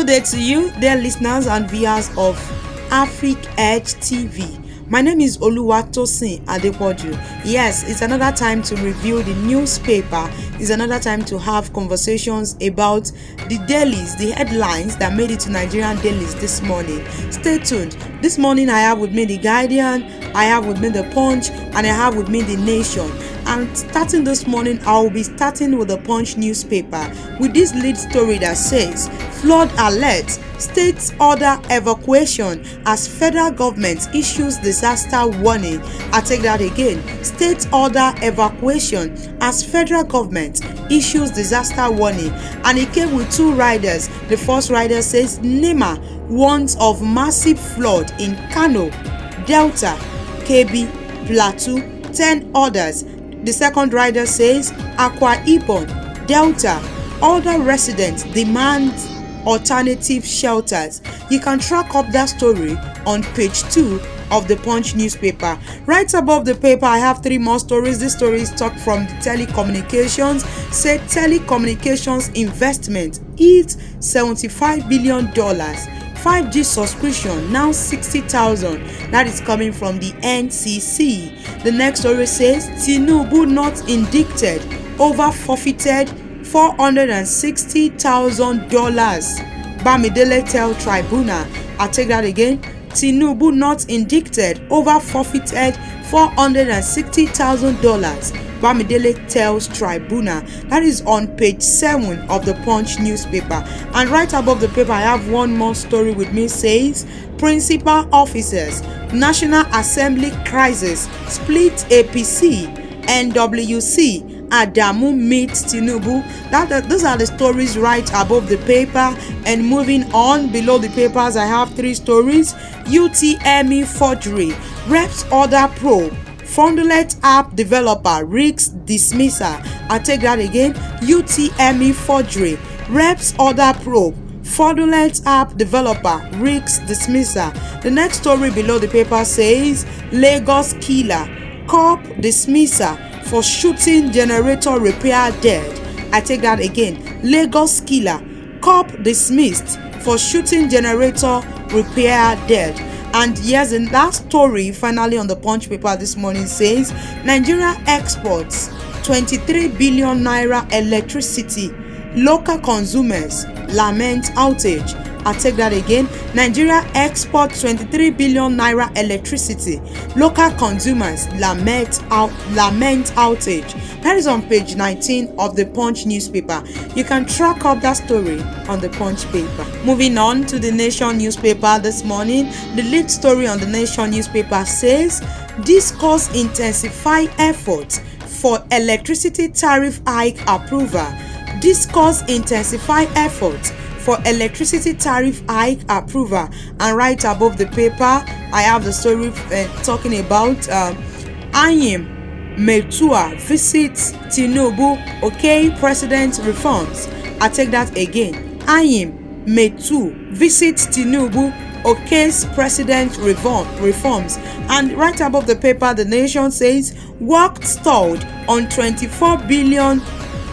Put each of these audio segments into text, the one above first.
Good day to you, dear listeners and viewers of Afric Edge TV. My name is Oluwatosin Adepoju. Yes, it's another time to review the newspaper. It's another time to have conversations about the dailies, the headlines that made it to Nigerian dailies this morning. Stay tuned. This morning I have with me The Guardian, I have with me The Punch, and I have with me The Nation. And starting this morning, I will be starting with the Punch newspaper with this lead story that says, flood alert, state order evacuation as federal government issues disaster warning. I take that again. State order evacuation as federal government issues disaster warning. And it came with two riders. The first rider says NEMA warns of massive flood in Kano, Delta, Kebbi, Plateau, 10 others. The second rider says Akwa Ibom, Delta, other residents demand alternative shelters. You can track up that story on page 2 of the Punch newspaper. Right above the paper, I have 3 more stories. This story is talk from the telecommunications. Say telecommunications investment hits $75 billion. 5G subscription now 60,000. That is coming from the NCC. The next story says Tinubu not indicted over forfeited $460,000. Bamidele tell tribunal. I take that again. Tinubu not indicted over forfeited $460,000. Bamidele tells tribunal. That is on page 7 of the Punch newspaper. And right above the paper, I have one more story with me. Says principal officers, National Assembly crisis, split APC, NWC, Adamu meets Tinubu. Those are the stories right above the paper. And moving on, below the papers, I have 3 stories. UTME forgery, reps order probe. Fraudulent app developer risks dismissal. I take that again. UTME forgery, reps order probe. Fraudulent app developer risks dismissal. The next story below the paper says Lagos killer, cop dismissal for shooting generator repair dead. I take that again. Lagos killer, cop dismissed for shooting generator repair dead. And yes, the last story finally on the Punch paper this morning says Nigeria exports 23 billion naira electricity. Local consumers lament outage. I take that again. Nigeria exports 23 billion naira electricity. Local consumers lament outage. That is on page 19 of the Punch newspaper. You can track up that story on the Punch paper. Moving on to the Nation newspaper this morning. The lead story on the Nation newspaper says discuss intensify efforts for electricity tariff hike approval. Discuss intensify efforts for electricity tariff hike approval. And right above the paper, I have the story talking about Anyim Metua visits Tinubu, okay, president reforms. I take that again. Anyim Metu visits Tinubu, okays president reforms. And right above the paper, the Nation says work stalled on 24 billion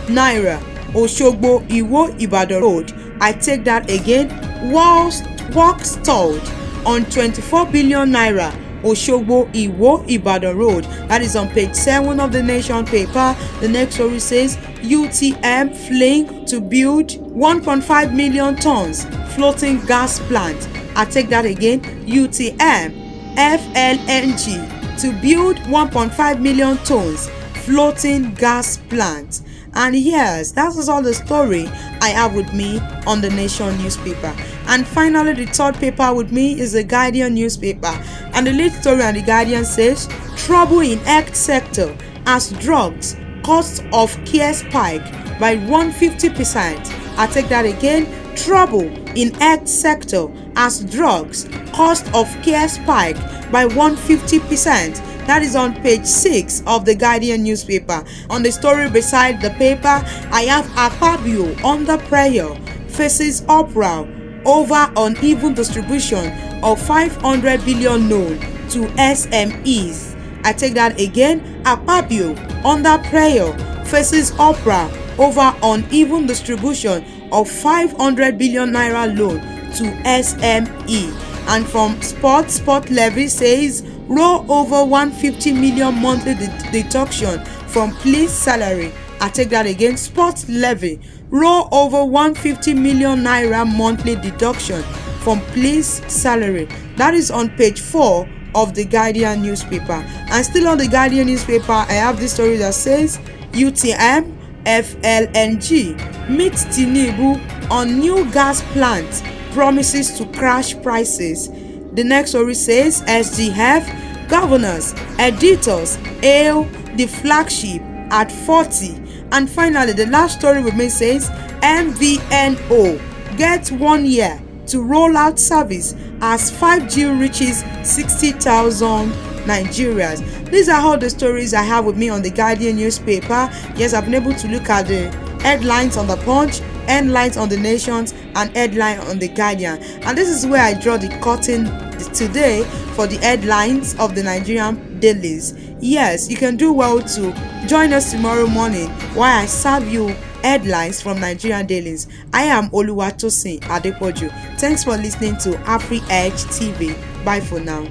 naira Oshogbo Iwo Ibadan road. I take that again. Work stalled on 24 billion naira Oshogbo Iwo Ibadan road. That is on page 7 of the Nation paper. The next story says UTM fling to build 1.5 million tons floating gas plant. I take that again. UTM FLNG to build 1.5 million tons floating gas plant. And yes, that is all the story I have with me on the Nation newspaper. And finally, the third paper with me is the Guardian newspaper. And the lead story on the Guardian says trouble in health sector as drugs cost of care spike by 150%. I take that again. Trouble in health sector as drugs cost of care spike by 150%. That is on page 6 of the Guardian newspaper. On the story beside the paper, I have Akpabio under pressure, faces uproar over uneven distribution of 500 billion loan to SMEs. I take that again. Akpabio under pressure, faces uproar over uneven distribution of 500 billion naira loan to SME. And from Sport Levy says roll over 150 million monthly deduction from police salary. I take that again. Sport Levy roll over 150 million naira monthly deduction from police salary. That is on page 4 of the Guardian newspaper. And still on the Guardian newspaper, I have this story that says UTM FLNG meets Tinubu on new gas plant, promises to crash prices. The next story says SGF governors, editors hail the flagship at 40. And finally, the last story with me says MVNO gets 1 year to roll out service as 5G reaches 60,000 Nigerians. These are all the stories I have with me on the Guardian newspaper. Yes, I've been able to look at the headlines on the Punch, headlines on the Nations, and headline on the Guardian. And this is where I draw the curtain today for the headlines of the Nigerian dailies. Yes, you can do well to join us tomorrow morning while I serve you headlines from Nigerian dailies. I am Oluwatosin Adepoju. Thanks for listening to AfriEdge TV. Bye for now.